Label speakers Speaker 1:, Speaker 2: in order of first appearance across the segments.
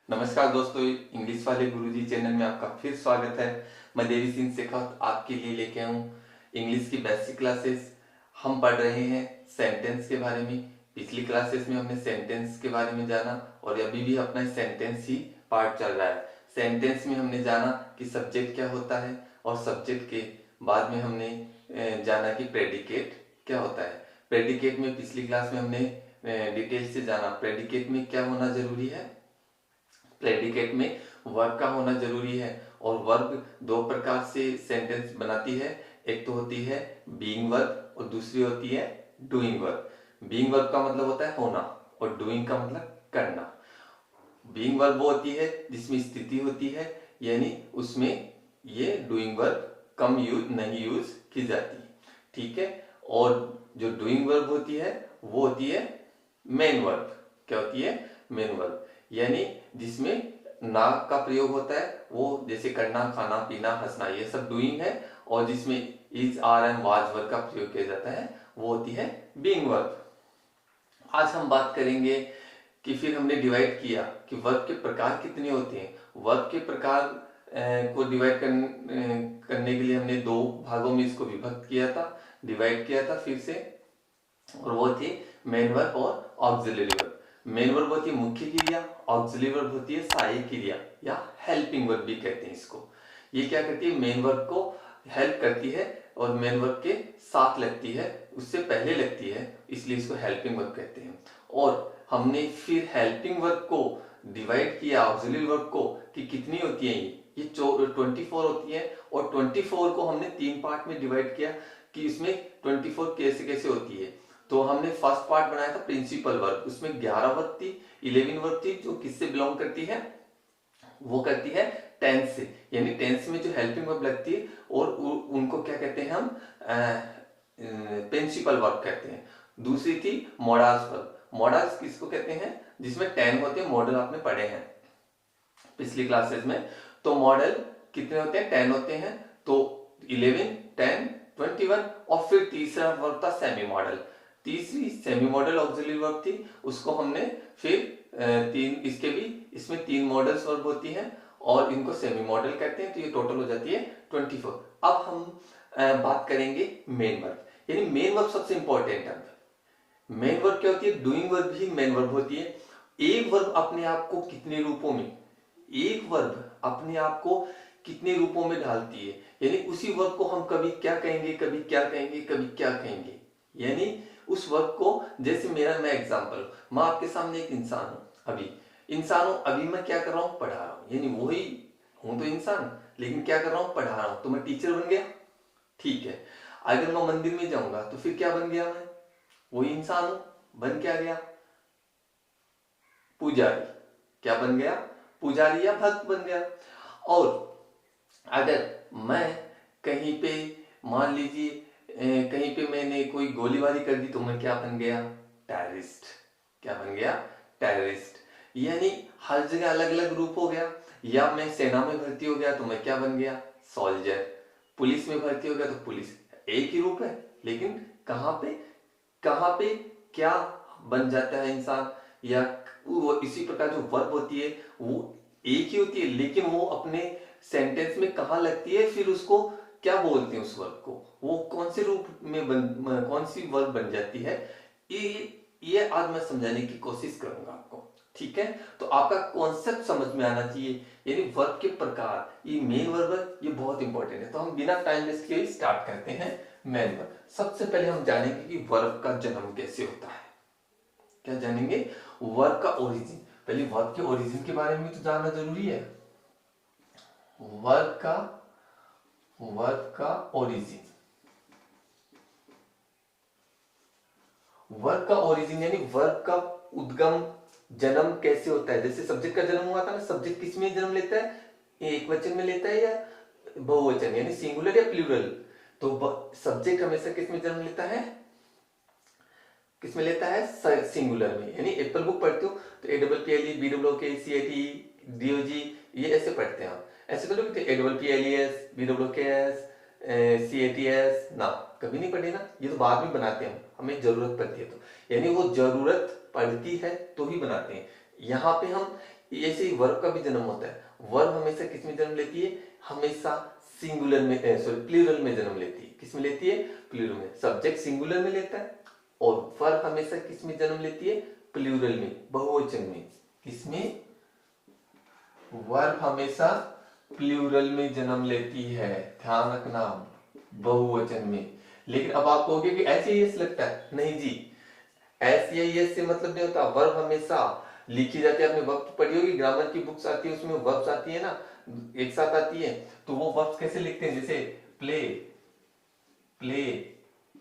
Speaker 1: नमस्कार दोस्तों, इंग्लिश वाले गुरुजी चैनल में आपका फिर स्वागत है। मैं देवी सिंह शेखावत आपके लिए लेके आऊँ इंग्लिश की बेसिक क्लासेस। हम पढ़ रहे हैं सेंटेंस के बारे में। पिछली क्लासेस में हमने सेंटेंस के बारे में जाना और अभी भी अपना सेंटेंस ही पार्ट चल रहा है। सेंटेंस में हमने जाना कि सब्जेक्ट क्या होता है और सब्जेक्ट के बाद में हमने जाना कि प्रेडिकेट क्या होता है। प्रेडिकेट में पिछली क्लास में हमने डिटेल से जाना प्रेडिकेट में क्या होना जरूरी है। प्रेडिकेट में वर्ब का होना जरूरी है और वर्ब दो प्रकार से सेंटेंस बनाती है। एक तो होती है बीइंग वर्ब और दूसरी होती है डूइंग वर्ब। बीइंग वर्ब का मतलब होता है होना और डूइंग का मतलब करना। बीइंग वर्ब वो होती है जिसमें स्थिति होती है, यानी उसमें ये डूइंग वर्ब कम यूज नहीं यूज की जाती, ठीक है। और जो डूइंग वर्ब होती है वो होती है मेन वर्ब। क्या होती है? मेन वर्ब, यानी जिसमें ना का प्रयोग होता है, वो जैसे करना, खाना, पीना, हंसना, ये सब डूइंग है। और जिसमें is, are and was verb का प्रयोग किया जाता है वो होती है बीइंग वर्ब। आज हम बात करेंगे कि फिर हमने डिवाइड किया कि वर्ब के प्रकार कितने होते हैं। वर्ब के प्रकार को डिवाइड करने के लिए हमने दो भागों में इसको विभक्त किया था, डिवाइड किया था फिर से। और वो थी मेन वर्ब और ऑक्सिलरी वर्ब। मेन वर्ब होती है मुख्य क्रिया, ऑक्सिलरी वर्ब होती है सहायक क्रिया या हेल्पिंग वर्ब भी कहते हैं इसको। ये क्या करती है? मेन वर्ब को हेल्प करती है और मेन वर्ब के साथ लगती है, उससे पहले लगती है, इसलिए इसको हेल्पिंग वर्ब कहते हैं। और हमने फिर हेल्पिंग वर्ब को डिवाइड किया ऑक्सिलरी वर्ब को कि कितनी होती है। ये 24 होती है और 24 को हमने तीन पार्ट में डिवाइड किया कि इसमें 24 कैसे कैसे होती है। तो हमने फर्स्ट पार्ट बनाया था प्रिंसिपल वर्ब, उसमें 11 वर्ब थी, 11 वर्ब थी, जो किससे बिलोंग करती है? वो करती है टेंस से, यानी टेंस में जो हेल्पिंग वर्ब लगती है और उनको क्या कहते हैं हम? प्रिंसिपल वर्ब कहते हैं। दूसरी थी मॉडल्स वर्ब। मॉडल्स किसको कहते हैं? जिसमें 10 होते हैं। मॉडल आपने पढ़े हैं पिछली क्लासेस में। तो मॉडल कितने होते हैं? 10 होते हैं। तो 11, 10, 21 और फिर तीसरा वर्ब था सेमी मॉडल। तीसरी सेमी मॉडल ऑक्सिलरी वर्ब थी, उसको हमने फिर इसमें तीन मॉडल्स वर्ब होती हैं और इनको सेमी मॉडल कहते हैं। तो ये टोटल हो जाती है 24। अब हम बात करेंगे मेन वर्ब, यानी मेन वर्ब सबसे इंपॉर्टेंट है। मेन वर्ब क्या होती है? डूइंग वर्ब भी मेन वर्ब होती है। एक वर्ब अपने आप को कितने रूपों में एक वर्ब अपने आप को कितने रूपों में ढालती है, यानी उसी वर्ब को हम कभी क्या कहेंगे, कभी क्या कहेंगे, कभी क्या कहेंगे। यानी उस वर्ब को, जैसे मैं एग्जांपल, मैं आपके सामने एक इंसान हूं, अभी मैं क्या कर रहा हूं? पढ़ा रहा हूं, यानी वही हूं तो इंसान, लेकिन क्या कर रहा हूं? पढ़ा रहा हूं। तो मैं टीचर बन गया, ठीक है। अगर मैं मंदिर में जाऊंगा तो फिर क्या बन गया? मैं वही इंसान हूं, बन क्या गया? पुजारी। क्या बन गया? पुजारी या भक्त बन गया। और अगर मैं कहीं पे, मान लीजिए कहीं पे मैंने कोई गोलीबारी कर दी तो मैं क्या बन गया? टेररिस्ट। क्या बन गया? टेररिस्ट। यानी हर जगह अलग अलग रूप हो गया। या मैं सेना में भर्ती हो गया तो मैं क्या बन गया? सोल्जर। पुलिस में भर्ती हो गया तो पुलिस। एक ही रूप है, लेकिन कहां पे क्या बन जाता है इंसान। या वो इसी प्रकार जो वर्ब होती है वो एक ही होती है, लेकिन वो अपने सेंटेंस में कहां लगती है, फिर उसको क्या बोलते हैं, उस वर्ब को वो कौन से रूप में कौन सी वर्ब बन जाती है। ये आज मैं समझाने की कोशिश करूंगा आपको, ठीक है। तो आपका कॉन्सेप्ट समझ में आना चाहिए, यानी वर्ब के प्रकार। ये मेन वर्ब, ये बहुत इंपॉर्टेंट है। तो हम बिना टाइम वेस्ट किए स्टार्ट करते हैं मेन वर्ब। सबसे पहले हम जानेंगे कि वर्ब का जन्म कैसे होता है। क्या जानेंगे? वर्ब का ओरिजिन। पहले वर्ब के ओरिजिन के बारे में तो जानना जरूरी है। वर्ब का ओरिजिन। वर्ब का ओरिजिन यानी वर्ब का उद्गम, जन्म कैसे होता है। जैसे सब्जेक्ट का जन्म हुआ था ना, सब्जेक्ट किस में जन्म लेता है? एक वचन में लेता है या बहुवचन, यानी सिंगुलर या प्लूरल। तो सब्जेक्ट हमेशा किस में जन्म लेता है? किसमें लेता है? सिंगुलर में। यानी एप्पल बुक पढ़ते हो तो APPLE, BOOK, CAT, DOG, ये ऐसे पढ़ते हैं आप। ऐसे तो लोग APPLES, BOOKS, CATS ना, कभी नहीं पढ़े ना। ये तो बाद में बनाते हैं, हमें जरूरत पड़ती है तो, यानी वो जरूरत पड़ती है तो ही बनाते हैं। यहाँ पे हम ऐसे ही वर्ब का भी जन्म होता है। वर्ब हमेशा किस में जन्म लेती है? हमेशा सिंगुलर में, सॉरी प्लूरल में जन्म लेती है। किस में लेती है? प्लूरल में। सब्जेक्ट सिंगुलर में लेता है और वर्ब हमेशा किस में जन्म लेती है? प्लूरल में, बहुवचन में। किसमें? वर्ब हमेशा प्लूरल में जन्म लेती है, ध्यान रखना, बहुवचन में। लेकिन अब आप कहोगे कि ऐसे ही यस लगता है, नहीं जी, ऐसे ही यस से मतलब नहीं होता। वर्ब हमेशा लिखी जाती है, आपने वर्ब पढ़ी होगी, ग्रामर की बुक्स आती है, उसमें वर्ब्स आती है ना, एक साथ आती है, तो वो वर्ब्स कैसे लिखते हैं? जैसे प्ले, प्ले,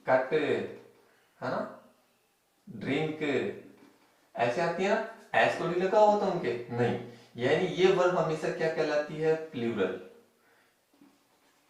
Speaker 1: कट, है ना, ड्रिंक, ऐसे आती है ना। एस तो नहीं लगा होता उनके, नहीं। यानी ये वर्ब हमेशा क्या कहलाती है? प्लूरल।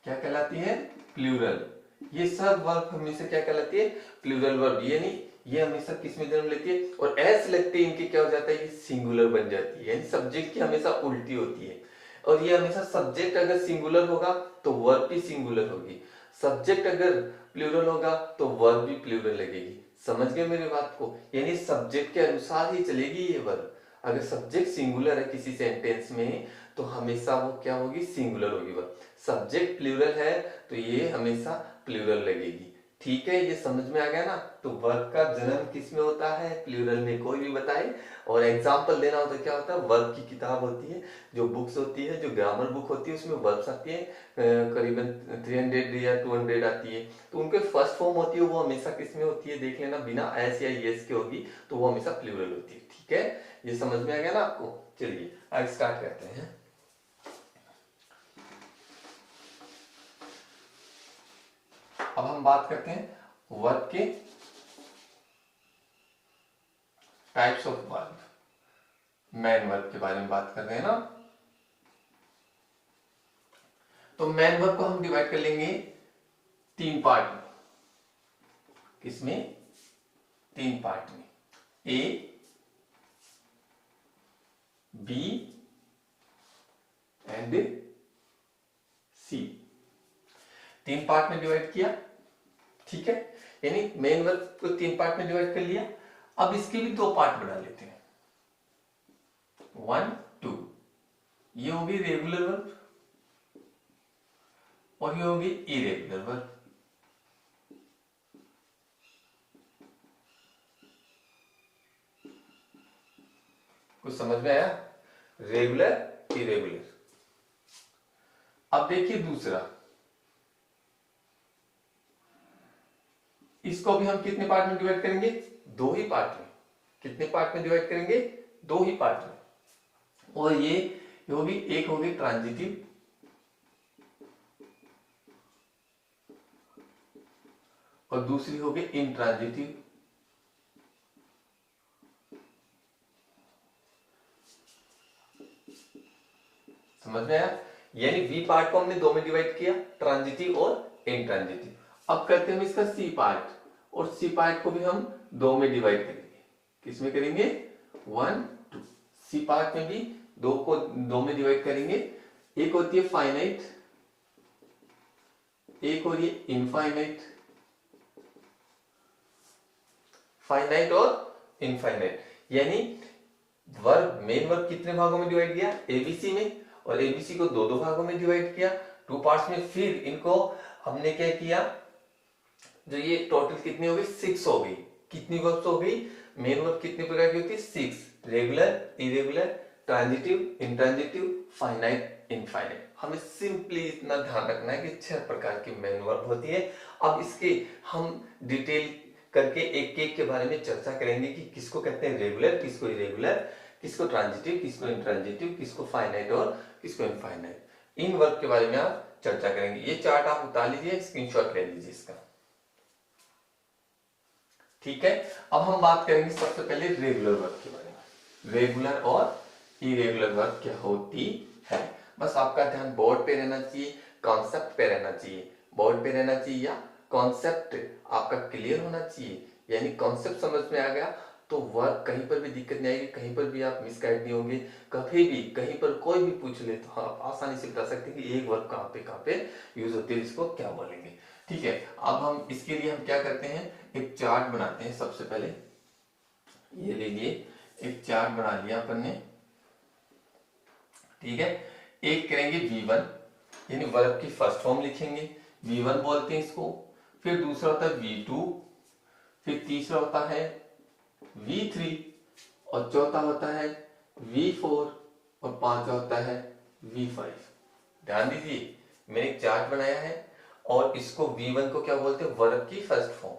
Speaker 1: क्या कहलाती है? प्लूरल। ये सब वर्ब हमेशा क्या कहलाती है? Plural verb. यानी ये हमेशा किस में जन्म लेती है? और एस लगते ही इनके क्या हो जाता है? ये सिंगुलर बन जाती है, यानी सब्जेक्ट की हमेशा उल्टी होती है। और ये हमेशा सब्जेक्ट अगर सिंगुलर होगा तो वर्ब भी सिंगुलर होगी, सब्जेक्ट अगर प्लूरल होगा तो वर्ब भी प्लूरल लगेगी। समझ गए मेरी बात को? यानी सब्जेक्ट के अनुसार ही चलेगी ये वर्ब। अगर सब्जेक्ट सिंगुलर है किसी सेंटेंस में तो हमेशा वो क्या होगी? सिंगुलर होगी वर्ब। सब्जेक्ट प्लूरल है तो ये हमेशा प्लूरल लगेगी। ठीक है, ये समझ में आ गया ना? तो वर्ब का जन्म किस में होता है? प्लूरल में। कोई भी बताए और एग्जाम्पल देना हो तो क्या होता है? वर्ब की किताब होती है, जो बुक्स होती है, जो ग्रामर बुक होती है, उसमें वर्ब्स आती है, करीबन 300 या 200 आती है। तो उनके फर्स्ट फॉर्म होती है वो हमेशा किस में होती है? देख लेना, बिना एस या यस के होगी तो वो हमेशा प्लूरल होती है। ठीक है, ये समझ में आ गया ना आपको? चलिए आगे स्टार्ट करते हैं। अब हम बात करते हैं वर्ब के types of verb. Man verb के बारे में बात कर रहे हैं ना। तो मैन वर्ब को हम डिवाइड कर लेंगे 3 पार्ट में। किसमें? 3 पार्ट में, ए, बी एंड सी। 3 पार्ट में डिवाइड किया। ठीक है, यानी मेन वर्ब को 3 पार्ट में डिवाइड कर लिया। अब इसके भी 2 पार्ट बना लेते हैं, 1, 2। ये होगी रेगुलर वर्ब और ये होगी इरेगुलर वर्ब। कुछ समझ में आया? Regular, irregular. अब देखिए दूसरा, इसको भी हम कितने पार्ट में डिवाइड करेंगे? 2 ही पार्ट में। कितने पार्ट में डिवाइड करेंगे? 2 ही पार्ट में। और ये होगी, एक होगी ट्रांजिटिव और दूसरी होगी इंट्रांजिटिव। समझ में आया? यानी बी पार्ट को हमने 2 में डिवाइड किया, ट्रांजिटिव और इंट्रांजिटिव। अब करते हैं हम इसका सी पार्ट, और सी पार्ट को भी हम 2 में डिवाइड करेंगे। किसमें करेंगे? 1, 2। सी पार्ट में भी 2 को 2 में डिवाइड करेंगे। एक होती है फाइनाइट, एक हो रही है इनफाइनाइट। फाइनाइट और इनफाइनाइट, यानी वर्ब, मेन वर्ब कितने भागों में डिवाइड किया? एबीसी में, और एबीसी को 2-2 भागों में डिवाइड किया, 2 पार्ट्स में। फिर इनको हमने क्या किया? जो ये टोटल कितनी हो गई? 6 हो गई। कितनी वर्ब्स हो गई? मेन वर्ब कितने प्रकार की होती है? 6। Regular, irregular, transitive, intransitive, finite, infinite. हमें सिंपली इतना ध्यान रखना है कि 6 प्रकार की मेन वर्ब होती है। अब इसके हम डिटेल करके एक एक के बारे में चर्चा करेंगे कि किसको कहते हैं रेगुलर, किसको इरेगुलर, किसको ट्रांजिटिव, किसको इंट्रांजिटिव, किसको फाइनाइट और किसको इनफाइनाइट। इन वर्ब के बारे में आप चर्चा करेंगे। ये चार्ट आप उतार लीजिए, स्क्रीनशॉट ले लीजिए इसका। ठीक है, अब हम बात करेंगे सबसे पहले रेगुलर वर्ब के बारे में। रेगुलर और इरेगुलर वर्ब क्या होती है? बस आपका ध्यान बोर्ड पे रहना चाहिए, कॉन्सेप्ट पे रहना चाहिए। बोर्ड पे रहना चाहिए या कॉन्सेप्ट आपका क्लियर होना चाहिए। यानी कॉन्सेप्ट समझ में आ गया तो वर्ब कहीं पर भी दिक्कत नहीं आएगी, कहीं पर भी आप मिसगाइड नहीं होंगे। कभी भी कहीं पर कोई भी पूछ ले तो आप आसानी से बता सकते हैं कि एक वर्ब कहाँ पे यूज होती है, इसको क्या बोलेंगे। ठीक है, अब हम इसके लिए हम क्या करते हैं? एक चार्ट बनाते हैं। सबसे पहले ये लीजिए, एक चार्ट बना लिया अपन ने। ठीक है। एक करेंगे V1 यानी वर्ब की फर्स्ट फॉर्म लिखेंगे, V1 बोलते हैं इसको। फिर दूसरा होता है V2, फिर तीसरा होता है V3 और चौथा होता है V4 और पांचवा होता है V5। ध्यान दीजिए मैंने एक चार्ट बनाया है और इसको V1 को क्या बोलते हैं, वर्ब की फर्स्ट फॉर्म,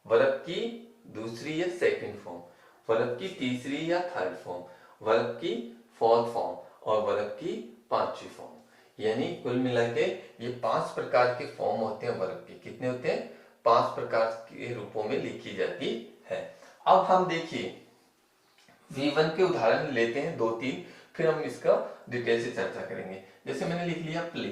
Speaker 1: वर्ब की दूसरी या सेकंड फॉर्म, वर्ब की तीसरी या थर्ड फॉर्म, वर्ब की फोर्थ फॉर्म और वर्ब की पांचवी फॉर्म। यानी कुल मिला के ये 5 प्रकार के फॉर्म होते हैं वर्ब के। कितने होते हैं? 5 प्रकार के रूपों में लिखी जाती है। अब हम देखिए V1 के उदाहरण लेते हैं 2-3, फिर हम इसका डिटेल से चर्चा करेंगे। जैसे मैंने लिख लिया प्ले,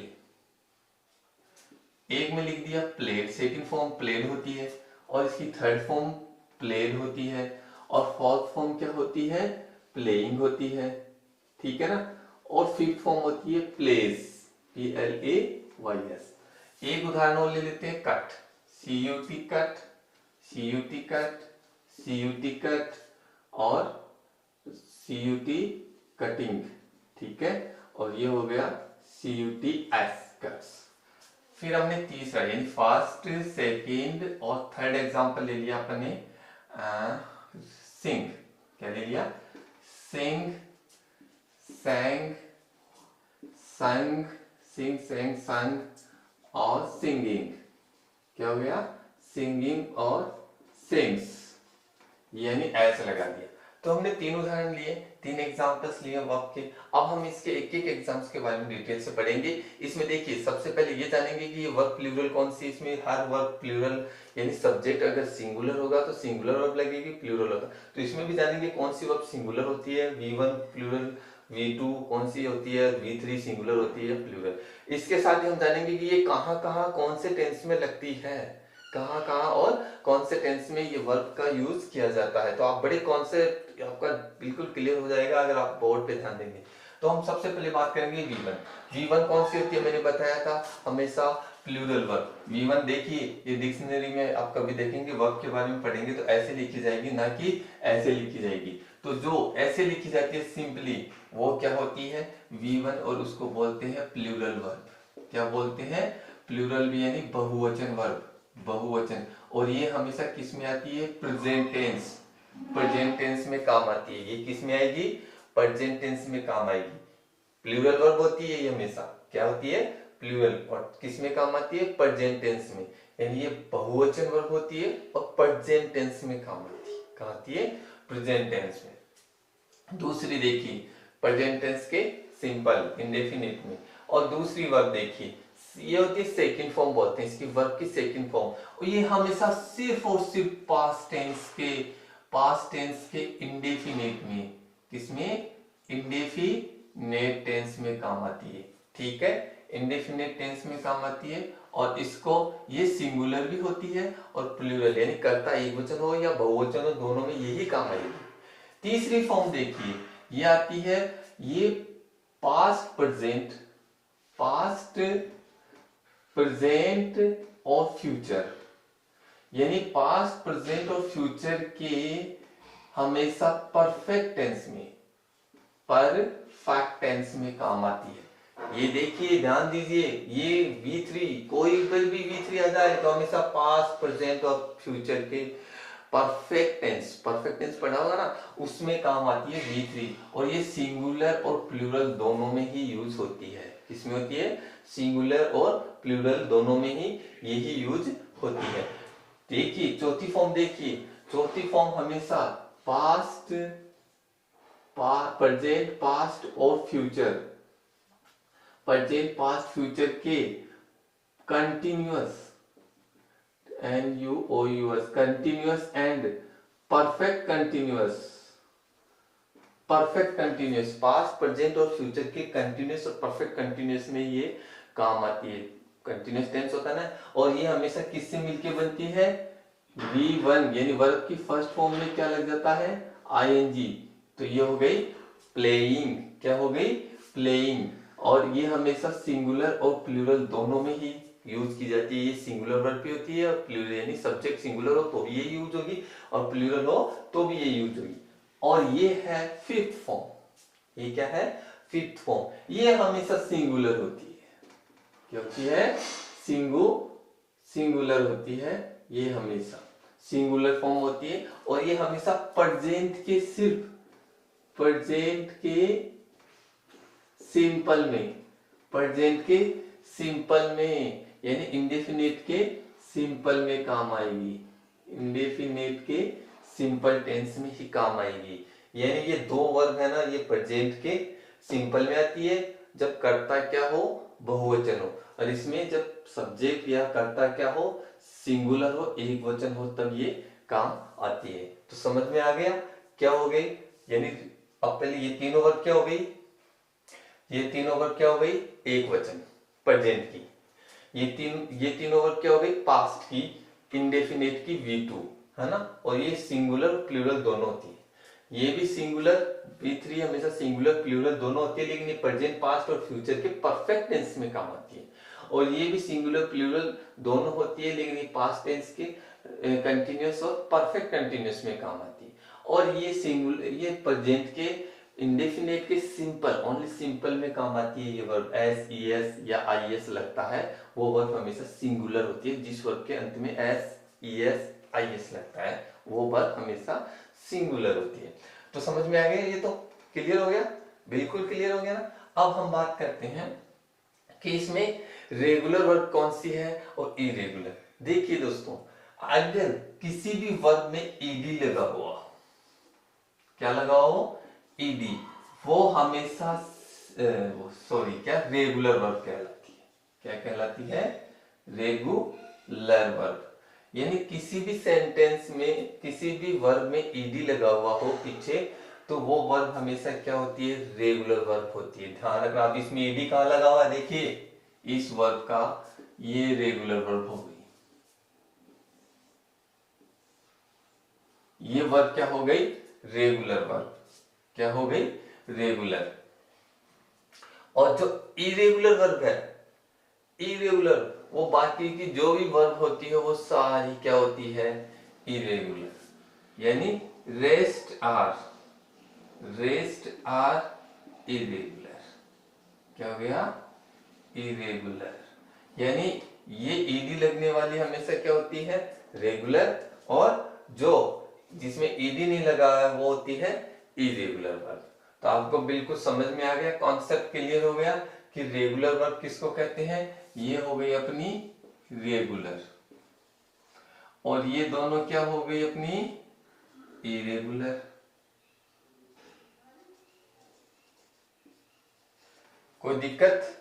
Speaker 1: एक में लिख दिया प्लेड, सेकंड फॉर्म प्लेड होती है और इसकी थर्ड फॉर्म प्लेड होती है और फोर्थ फॉर्म क्या होती है, प्लेइंग होती है, ठीक है ना। और फिफ्थ फॉर्म होती है प्लेस, PLAYS। एक उदाहरण और ले लेते हैं cut, CUT cut, CUT cut, CUT cut और CUT कटिंग, ठीक है। और ये हो गया CUTS कट्स। फिर हमने तीसरा यानी फर्स्ट, सेकंड और थर्ड एग्जांपल ले लिया अपने सिंग, क्या ले लिया, सिंग, sang, संग, सिंग, sang, संग और सिंगिंग, क्या हो गया, सिंगिंग और सिंग्स, यानी ऐसे लगा दिया। तो हमने 3 उदाहरण लिए, 3 एग्जांपल्स लिए वर्ब के। अब हम इसके एक एक एग्जाम्स के बारे में डिटेल से पढ़ेंगे। इसमें देखिए सबसे पहले ये जानेंगे कि ये वर्ब प्लूरल कौन सी, इसमें हर वर्ब प्लूरल यानी सब्जेक्ट अगर सिंगुलर होगा तो सिंगुलर वर्ब लगेगी, प्लूरल होगा तो इसमें भी जानेंगे कौन सी वर्ब सिंगुलर होती है, V1 प्लूरल, V2 कौन सी होती है, V3 सिंगुलर होती है प्लूरल। इसके साथ ही हम जानेंगे कि ये कहाँ कहाँ कौन से टेंस में लगती है, कहाँ कहाँ और कौन से टेंस में ये वर्ब का यूज किया जाता है। तो आप बड़े कॉन्सेप्ट आपका बिल्कुल क्लियर हो जाएगा अगर आप बोर्ड पे ध्यान देंगे। तो हम सबसे पहले बात करेंगे V1। V1 कौन सी होती है, मैंने बताया था हमेशा प्लूरल वर्ब। V1 देखिए ये डिक्शनरी में आप कभी देखेंगे वर्ब के बारे में पढ़ेंगे तो ऐसे लिखी जाएगी, ना कि ऐसे लिखी जाएगी। तो जो ऐसे लिखी जाती है सिंपली वो क्या होती है, V1 और उसको बोलते हैं प्लूरल वर्ब। क्या बोलते हैं, प्लूरल भी यानी बहुवचन वर्ब, बहुवचन। और ये हमेशा किस में आती है, प्रेजेंट टेंस, प्रेजेंट टेंस में काम आती है। ये किस में आएगी, प्रेजेंट टेंस में काम आएगी। प्लूरल वर्ब होती है ये हमेशा, क्या होती है, प्लूरल, और किस में काम आती है, प्रेजेंट टेंस में। यानी ये बहुवचन वर्ब होती है और प्रेजेंट टेंस में काम आती है। कहाँ आती है, प्रेजेंट टेंस में। दूसरी देखिए प्रेजेंट टेंस के सिंपल इंडेफिनिट में। और दूसरी वर्ब देखिए ये होती है सेकंड फॉर्म, बोलते हैं इसकी वर्ब की सेकंड फॉर्म। और ये हमेशा सिर्फ और सिर्फ पास्ट टेंस के इंडेफिनिट में, किसमें, इंडेफिनेट टेंस में काम आती है, ठीक है, इंडेफिनेट टेंस में काम आती है। और इसको ये सिंगुलर भी होती है और प्लूरल यानी कर्ता एक वचन हो या बहुवचन हो, दोनों में यही काम आएगी। तीसरी फॉर्म देखिए ये आती है, ये पास्ट प्रेजेंट और फ्यूचर, यानी पास्ट प्रेजेंट और फ्यूचर के हमेशा परफेक्ट टेंस में काम आती है। ये देखिए ध्यान दीजिए, ये V3 कोई भी V3 आ जाए तो हमेशा पास्ट प्रेजेंट और फ्यूचर के परफेक्ट टेंस पढ़ा होगा ना, उसमें काम आती है V3। और ये सिंगुलर और प्लूरल दोनों में ही यूज होती है। किसमें होती है, सिंगुलर और प्लूरल दोनों में ही यही यूज होती है। देखिए चौथी फॉर्म देखिए, चौथी फॉर्म हमेशा पास्ट, प्रेजेंट, पास्ट और फ्यूचर, प्रेजेंट पास्ट फ्यूचर के continuous, NUOUS, continuous and perfect continuous, past present और फ्यूचर के कंटिन्यूअस और परफेक्ट कंटिन्यूअस में ये काम आती है। कंटिन्यूअस टेंस होता है ना, और ये हमेशा किससे मिलके बनती है, V1 यानी वर्ब की फर्स्ट फॉर्म में क्या लग जाता है, ING। तो ये हो गई प्लेइंग, क्या हो गई, प्लेइंग। और ये हमेशा सिंगुलर और प्लूरल दोनों में ही यूज की जाती है। ये सिंगुलर वर्ब भी होती है और प्लूरल यानी सब्जेक्ट सिंगुलर हो तो भी ये यूज होगी और प्लूरल हो तो भी ये यूज होगी। और ये है फिफ्थ फॉर्म, ये क्या है, फिफ्थ फॉर्म, ये हमेशा सिंगुलर होती है। क्या होती है? सिंगुलर होती है, ये हमेशा सिंगुलर फॉर्म होती है। और ये हमेशा प्रेजेंट के सिंपल में यानी इंडेफिनिट के सिंपल में काम आएगी, इंडेफिनिट के सिंपल टेंस में ही काम आएगी। यानी ये दो वर्ब है ना, ये प्रेजेंट के सिंपल में आती है जब कर्ता क्या हो, बहुवचन हो, और इसमें जब सब्जेक्ट या कर्ता क्या हो, सिंगुलर हो, एक वचन हो, तब ये काम आती है। तो समझ में आ गया क्या हो गई? यानी अब पहले ये तीनों वर्ब क्या हो गई? ये तीनों वर्ब क्या हो गई? एक वचन प्रेजेंट की। ये तीनों वर्ब क्या हो गई? पास्ट की, इंडेफिनिट की V2, है ना। और ये सिंगुलर प्लूरल दोनों होती है। ये भी सिंगुलर V3 हमेशा सिंगुलर प्लूरल दोनों होती है, लेकिन ये प्रेजेंट, पास्ट और फ्यूचर के परफेक्ट टेंस में काम आती है। और ये भी सिंगुलर प्लूरल दोनों होती है, लेकिन ये पास्ट टेंस के कंटिन्यूअस और परफेक्ट कंटिन्यूअस में काम आती है। और ये प्रेजेंट के इंडेफिनिट के सिंपल, ओनली सिंपल में काम आती है। ये वर्ब एस, ईएस या आईएस लगता है, वो वर्ब हमेशा सिंगुलर होती है। जिस वर्ब के अंत में एस, ईएस, आईएस लगता है, वो वर्ब हमेशा सिंगुलर होती है। तो समझ में आ गया? ये तो क्लियर हो गया, बिल्कुल क्लियर हो गया ना। अब हम बात करते हैं कि इसमें रेगुलर वर्ब कौन सी है और इरेगुलर। देखिए दोस्तों, अगर किसी भी वर्ब में ईडी लगा हुआ, क्या लगा हो? ईडी, वो हमेशा रेगुलर वर्ब कहलाती है। क्या कहलाती है? Regular verb. यानी किसी भी सेंटेंस में, किसी भी वर्ब में ईडी लगा हुआ हो पीछे, तो वो वर्ब हमेशा क्या होती है? रेगुलर वर्ब होती है। ध्यान रखना। अब इसमें ईडी कहां लगा हुआ है? देखिए, इस वर्ब का ये रेगुलर वर्ब हो गई। ये वर्ब क्या हो गई? Regular verb. क्या हो गई? रेगुलर। और जो इरेगुलर वर्ब है, इरेगुलर, वो बाकी की जो भी वर्ब होती है वो सारी क्या होती है? इरेगुलर। यानी रेस्ट आर इरेगुलर। क्या हो गया? इरेगुलर। यानी ये ईडी लगने वाली हमेशा क्या होती है? रेगुलर। और जो जिसमें ईडी नहीं लगा है वो होती है इरेगुलर वर्ब। तो आपको बिल्कुल समझ में आ गया, कॉन्सेप्ट क्लियर हो गया कि रेगुलर वर्ब किसको कहते हैं। ये हो गई अपनी रेगुलर, और ये दोनों क्या हो गई? अपनी इरेगुलर। कोई दिक्कत?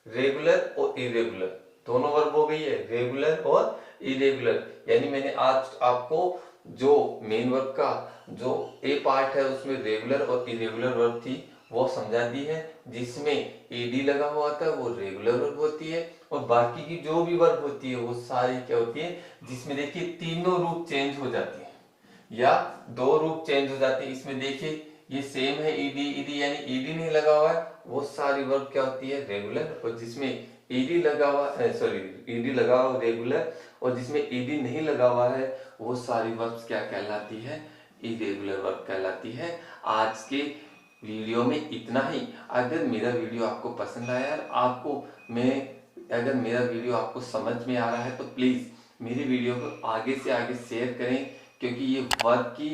Speaker 1: रेगुलर और इरेगुलर दोनों वर्ब हो गई है, रेगुलर और इरेगुलर। यानी मैंने आज आपको जो मेन वर्ब का जो ए पार्ट है उसमें रेगुलर और इरेगुलर वर्ब थी वो समझा दी है। जिसमें ईडी लगा हुआ था वो रेगुलर वर्ब होती है, और बाकी की जो भी वर्ब होती है वो सारी क्या होती है? जिसमें देखिए तीनों रूप चेंज हो जाते हैं या दो रूप चेंज हो जाते हैं। इसमें देखिए ये सेम है, ईडी यानी ईडी नहीं लगा हुआ है, वो सारी वर्ब क्या होती है? रेगुलर। और जिसमें ईडी लगा हुआ है, ईडी लगा हुआ रेगुलर, और जिसमें ईडी नहीं लगा हुआ है वो सारी वर्ब्स क्या कहलाती है? इरेगुलर वर्ब कहलाती है। आज के वीडियो में इतना ही। अगर मेरा वीडियो आपको पसंद आया और अगर मेरा वीडियो आपको समझ में आ रहा है तो प्लीज मेरी वीडियो को आगे से आगे शेयर करें, क्योंकि ये वर्ब की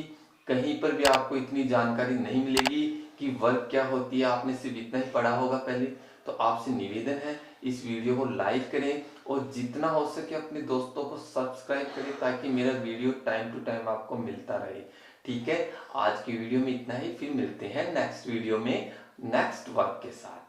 Speaker 1: कहीं पर भी आपको इतनी जानकारी नहीं मिलेगी कि वर्ब क्या होती है। आपने सिर्फ इतना ही पढ़ा होगा पहले। तो आपसे निवेदन है, इस वीडियो को लाइक करें और जितना हो सके अपने दोस्तों को सब्सक्राइब करें, ताकि मेरा वीडियो टाइम टू टाइम आपको मिलता रहे। ठीक है, आज की वीडियो में इतना ही। फिर मिलते हैं नेक्स्ट वीडियो में नेक्स्ट वर्क के साथ।